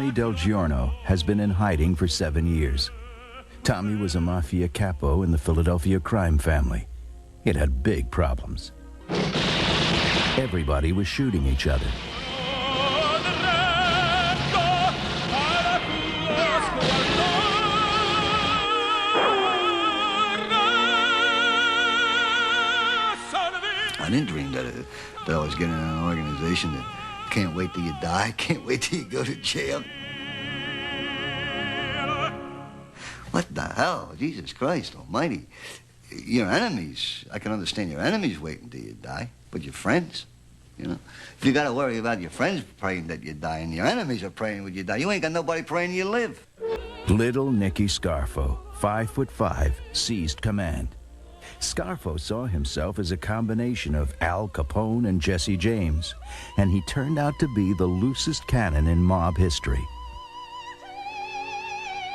Tommy Del Giorno has been in hiding for 7 years. Tommy was a mafia capo in the Philadelphia crime family. It had big problems. Everybody was shooting each other. I didn't dream that I was getting in an organization that can't wait till you die, can't wait till you go to jail. What the hell? Jesus Christ almighty. Your enemies, I can understand your enemies waiting till you die, but your friends, you know. If you got to worry about your friends praying that you die and your enemies are praying when you die, you ain't got nobody praying you live. Little Nicky Scarfo, 5'5", seized command. Scarfo saw himself as a combination of Al Capone and Jesse James, and he turned out to be the loosest cannon in mob history.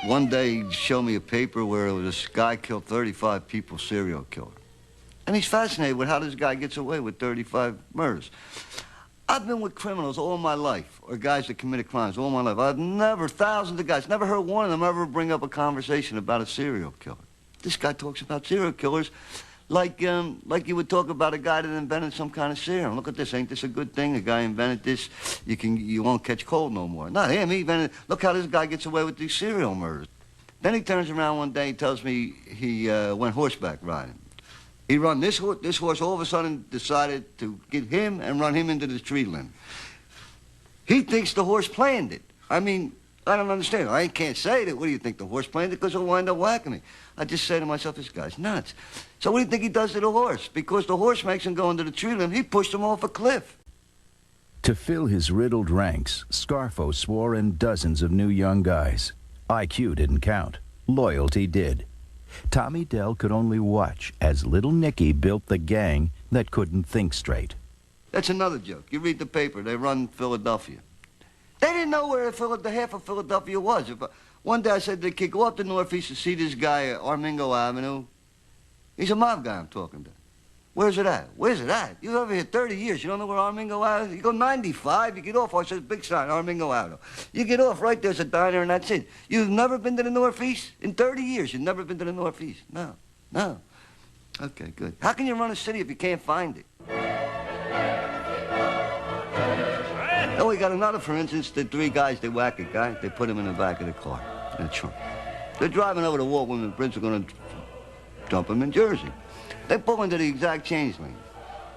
One day he showed me a paper where this guy killed 35 people, serial killer. And he's fascinated with how this guy gets away with 35 murders. I've been with criminals all my life, or guys that committed crimes all my life. I've never, thousands of guys, never heard one of them ever bring up a conversation about a serial killer. This guy talks about serial killers like you would talk about a guy that invented some kind of serum. Look at this, ain't this a good thing? The guy invented this, you won't catch cold no more. Not him, he invented, look how this guy gets away with these serial murders. Then he turns around one day and tells me he went horseback riding. He run this horse all of a sudden decided to get him and run him into the tree limb. He thinks the horse planned it. I mean, I don't understand. I can't say that. What do you think, the horse planned it? Because he'll wind up whacking me. I just say to myself, this guy's nuts. So what do you think he does to the horse? Because the horse makes him go into the tree limb, he pushed him off a cliff. To fill his riddled ranks, Scarfo swore in dozens of new young guys. IQ didn't count. Loyalty did. Tommy Del could only watch as Little Nicky built the gang that couldn't think straight. That's another joke. You read the paper, they run Philadelphia. They didn't know where the half of Philadelphia was. One day I said to the kid, go up to Northeast to see this guy at Armingo Avenue. He's a mob guy I'm talking to. Where's it at? Where's it at? You're over here 30 years. You don't know where Armingo Avenue is? You go 95, you get off. It says big sign, Armingo Avenue. You get off right there's a diner and that's it. You've never been to the Northeast? In 30 years, you've never been to the Northeast? No. No. Okay, good. How can you run a city if you can't find it? Oh, we got another, for instance, the three guys, they whack a guy, they put him in the back of the car, in the trunk. They're driving over the Walt Whitman Bridge, they're going to dump him in Jersey. They pull into the exact change lane.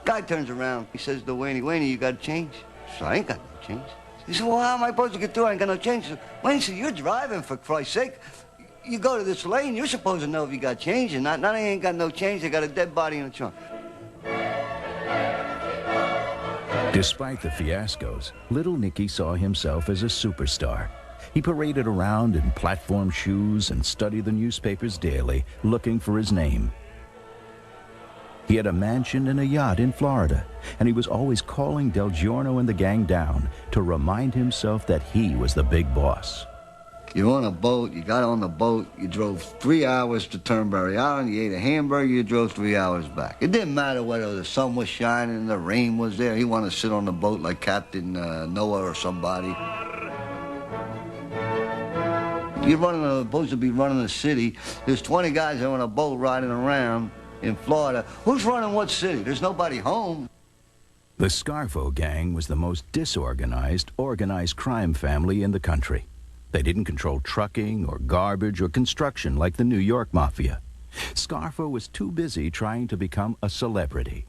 Guy turns around, he says to Wayne, you got change? So I ain't got no change. He said, well, how am I supposed to get through? I ain't got no change. So, Wayne said, you're driving, for Christ's sake. You go to this lane, you're supposed to know if you got change or not. Now they ain't got no change, they got a dead body in the trunk. Despite the fiascos, Little Nicky saw himself as a superstar. He paraded around in platform shoes and studied the newspapers daily, looking for his name. He had a mansion and a yacht in Florida, and he was always calling Del Giorno and the gang down to remind himself that he was the big boss. You're on a boat, you got on the boat, you drove 3 hours to Turnberry Island, you ate a hamburger, you drove 3 hours back. It didn't matter whether the sun was shining and the rain was there. He wanted to sit on the boat like Captain Noah or somebody. You're supposed to be running a city. There's 20 guys on a boat riding around in Florida. Who's running what city? There's nobody home. The Scarfo gang was the most disorganized, organized crime family in the country. They didn't control trucking or garbage or construction like the New York Mafia. Scarfo was too busy trying to become a celebrity.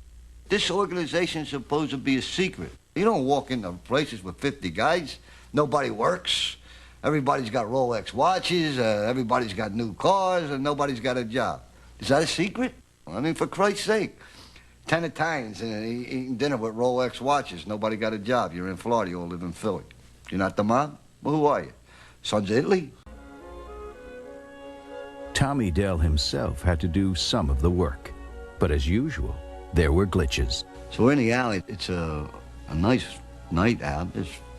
This organization's supposed to be a secret. You don't walk into places with 50 guys. Nobody works. Everybody's got Rolex watches. Everybody's got new cars, and nobody's got a job. Is that a secret? I mean, for Christ's sake. 10 Italians eating dinner with Rolex watches. Nobody got a job. You're in Florida. You all live in Philly. You're not the mob? Well, who are you? Sons of Italy? Tommy Del himself had to do some of the work. But as usual, there were glitches. So we're in the alley. It's a nice night out.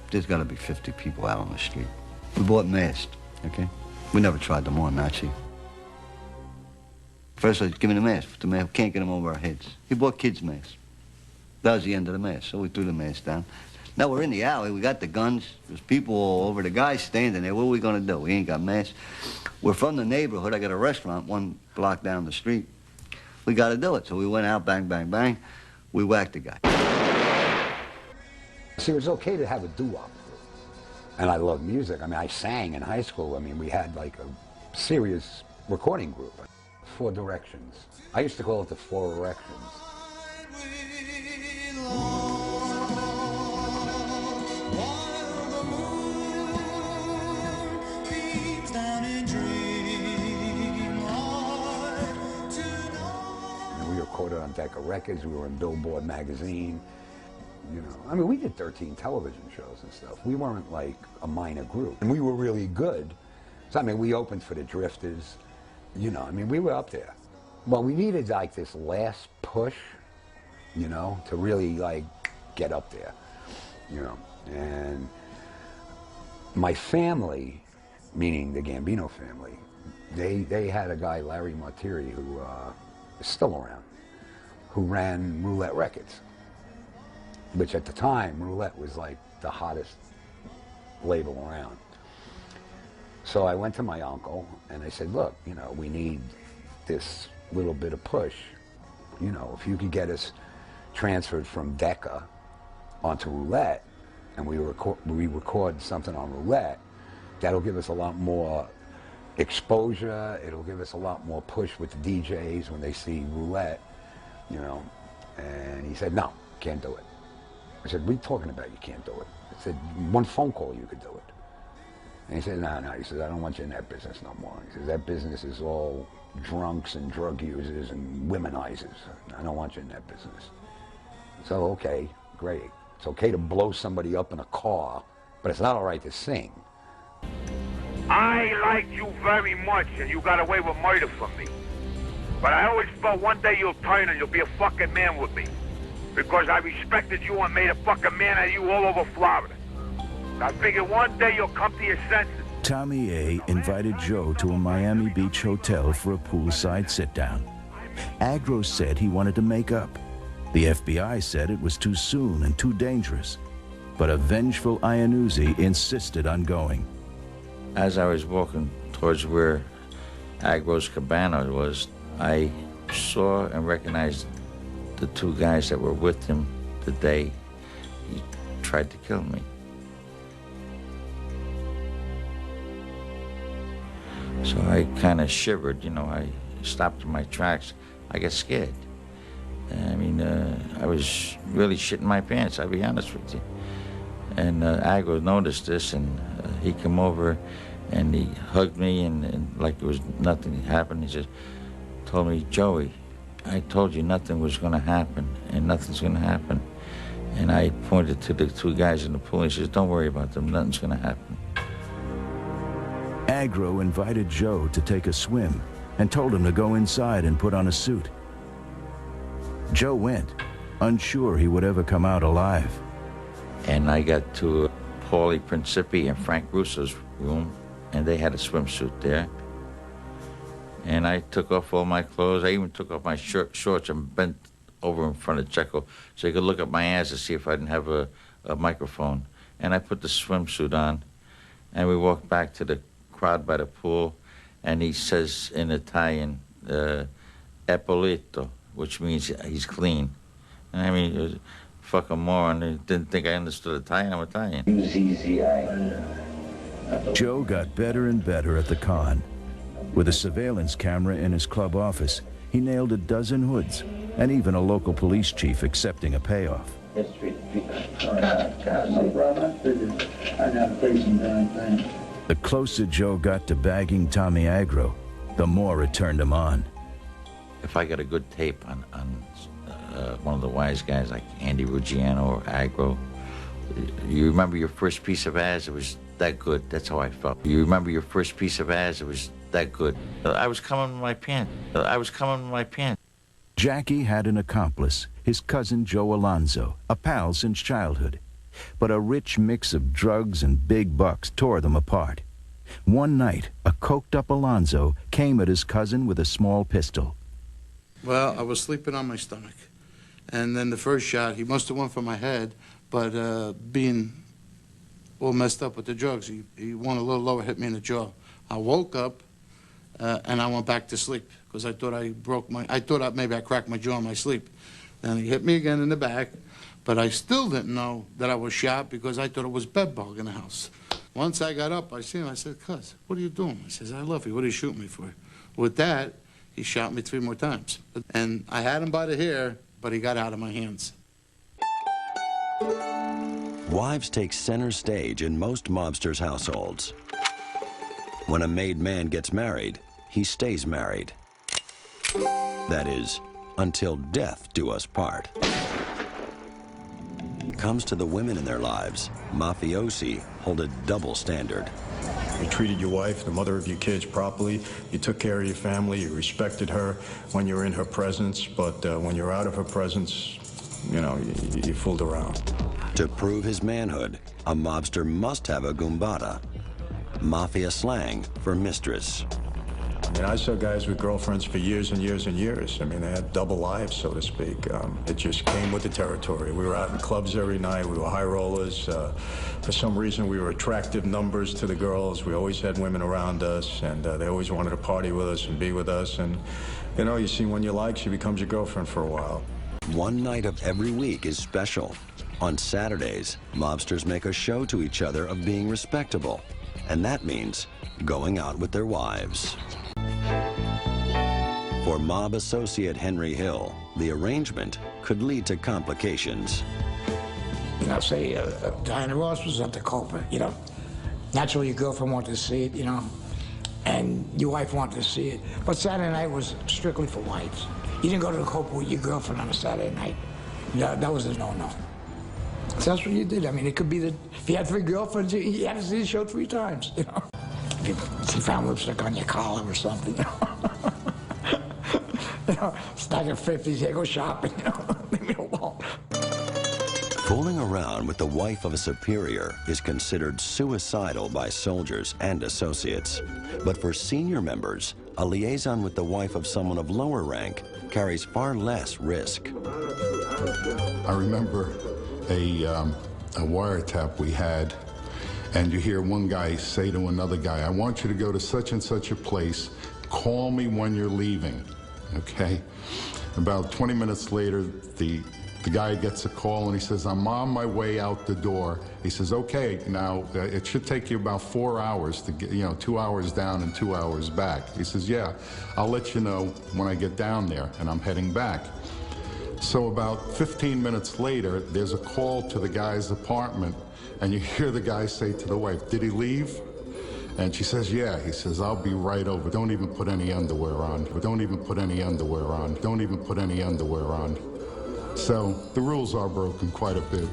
There's got to be 50 people out on the street. We bought masks, okay? We never tried them on, Nazi. First, I was giving the mask. The mask can't get them over our heads. He bought kids' masks. That was the end of the mask, so we threw the mask down. Now we're in the alley. We got the guns. There's people all over. The guy's standing there. What are we going to do? We ain't got masks. We're from the neighborhood. I got a restaurant 1 block down the street. We got to do it. So we went out, bang, bang, bang. We whacked the guy. See, it was okay to have a doo-wop. And I love music. I mean, I sang in high school. I mean, we had like a serious recording group. 4 Directions. I used to call it the 4 Erections. And we recorded on Decca Records. We were in Billboard magazine. You know, I mean, we did 13 television shows and stuff. We weren't like a minor group. And we were really good. So, I mean, we opened for the Drifters. You know, I mean, we were up there. Well, we needed like this last push, you know, to really like get up there, you know. And my family, meaning the Gambino family, they had a guy, Larry Martiri, who is still around, who ran Roulette Records. Which at the time, Roulette was like the hottest label around. So I went to my uncle and I said, look, you know, we need this little bit of push. You know, if you could get us transferred from Decca onto Roulette and we record something on Roulette, that'll give us a lot more exposure. It'll give us a lot more push with the DJs when they see Roulette, you know. And he said, no, can't do it. I said, what are you talking about? You can't do it. I said, 1 phone call, you could do it. And he said, no. He says, I don't want you in that business no more. He says, that business is all drunks and drug users and womenizers. I don't want you in that business. So, okay, great. It's okay to blow somebody up in a car, but it's not all right to sing. I like you very much, and you got away with murder from me. But I always felt one day you'll turn and you'll be a fucking man with me. Because I respected you and made a fucking man out of you all over Florida. I figured one day you'll come to your senses. Tommy A. invited Joe to a Miami Beach hotel for a poolside sit-down. Agro said he wanted to make up. The FBI said it was too soon and too dangerous. But a vengeful Iannuzzi insisted on going. As I was walking towards where Agro's cabana was, I saw and recognized the 2 guys that were with him the day he tried to kill me. So I kind of shivered, you know, I stopped in my tracks. I got scared. I mean, I was really shitting my pants, I'll be honest with you. And Agro noticed this, and he came over and he hugged me, and like it was nothing happened. He just told me, Joey, I told you nothing was going to happen, and nothing's going to happen. And I pointed to the 2 guys in the pool, and he says, don't worry about them, nothing's going to happen. Agro invited Joe to take a swim and told him to go inside and put on a suit. Joe went, unsure he would ever come out alive. And I got to Paulie Principi and Frank Russo's room, and they had a swimsuit there. And I took off all my clothes. I even took off my shorts and bent over in front of Checo so he could look at my ass to see if I didn't have a microphone. And I put the swimsuit on, and we walked back to the crowd by the pool, and he says in Italian, Epulito, which means he's clean. And I mean, it was a fucking moron. He didn't think I understood Italian. I'm Italian. Joe got better and better at the con. With a surveillance camera in his club office, he nailed a dozen hoods, and even a local police chief accepting a payoff. The closer Joe got to bagging Tommy Agro, the more it turned him on. If I got a good tape on one of the wise guys like Andy Ruggiano or Agro, you remember your first piece of ads, it was that good. That's how I felt. You remember your first piece of ads, it was that good. I was coming in my pants. Jackie had an accomplice, his cousin Joe Alonzo, a pal since childhood. But a rich mix of drugs and big bucks tore them apart. One night, a coked-up Alonzo came at his cousin with a small pistol. Well, I was sleeping on my stomach. And then the first shot, he must have went for my head, but being all messed up with the drugs, he went a little lower, hit me in the jaw. I woke up and I went back to sleep because I thought maybe I cracked my jaw in my sleep. Then he hit me again in the back, but I still didn't know that I was shot because I thought it was bedbug in the house. Once I got up, I seen him, I said, "Cuz, what are you doing?" He says, "I love you. What are you shooting me for?" With that, he shot me 3 more times. And I had him by the hair, but he got out of my hands. Wives take center stage in most mobsters' households. When a made man gets married, he stays married. That is, until death do us part. Comes to the women in their lives, mafiosi hold a double standard. You treated your wife, the mother of your kids, properly. You took care of your family. You respected her when you were in her presence. But when you're out of her presence, you know, you fooled around. To prove his manhood, a mobster must have a gumbata, mafia slang for mistress. I mean, I saw guys with girlfriends for years and years and years. I mean, they had double lives, so to speak. It just came with the territory. We were out in clubs every night. We were high rollers. For some reason, we were attractive numbers to the girls. We always had women around us, and they always wanted to party with us and be with us. And, you know, you see one you like, she becomes your girlfriend for a while. One night of every week is special. On Saturdays, mobsters make a show to each other of being respectable. And that means going out with their wives. For mob associate Henry Hill, the arrangement could lead to complications. You know, say Diana Ross was at the culprit, you know. Naturally, your girlfriend wanted to see it, you know, and your wife wanted to see it. But Saturday night was strictly for wives. You didn't go to the culprit with your girlfriend on a Saturday night. That was a no-no. So that's what you did. I mean, it could be that if you had 3 girlfriends, you had to see the show 3 times, you know. If you found lipstick on your collar or something, you know. You know, stack of 50s, here, go shopping, you know, leave me alone. Fooling around with the wife of a superior is considered suicidal by soldiers and associates. But for senior members, a liaison with the wife of someone of lower rank carries far less risk. I remember a wiretap we had, and you hear one guy say to another guy, "I want you to go to such and such a place. Call me when you're leaving." Okay? About 20 minutes later, the guy gets a call and he says, "I'm on my way out the door." He says, "Okay, now it should take you about 4 hours to get, you know, 2 hours down and 2 hours back." He says, "Yeah, I'll let you know when I get down there," and I'm heading back. So about 15 minutes later, there's a call to the guy's apartment, and you hear the guy say to the wife, "Did he leave?" And she says, "Yeah." He says, "I'll be right over. Don't even put any underwear on. Don't even put any underwear on. Don't even put any underwear on." So the rules are broken quite a bit.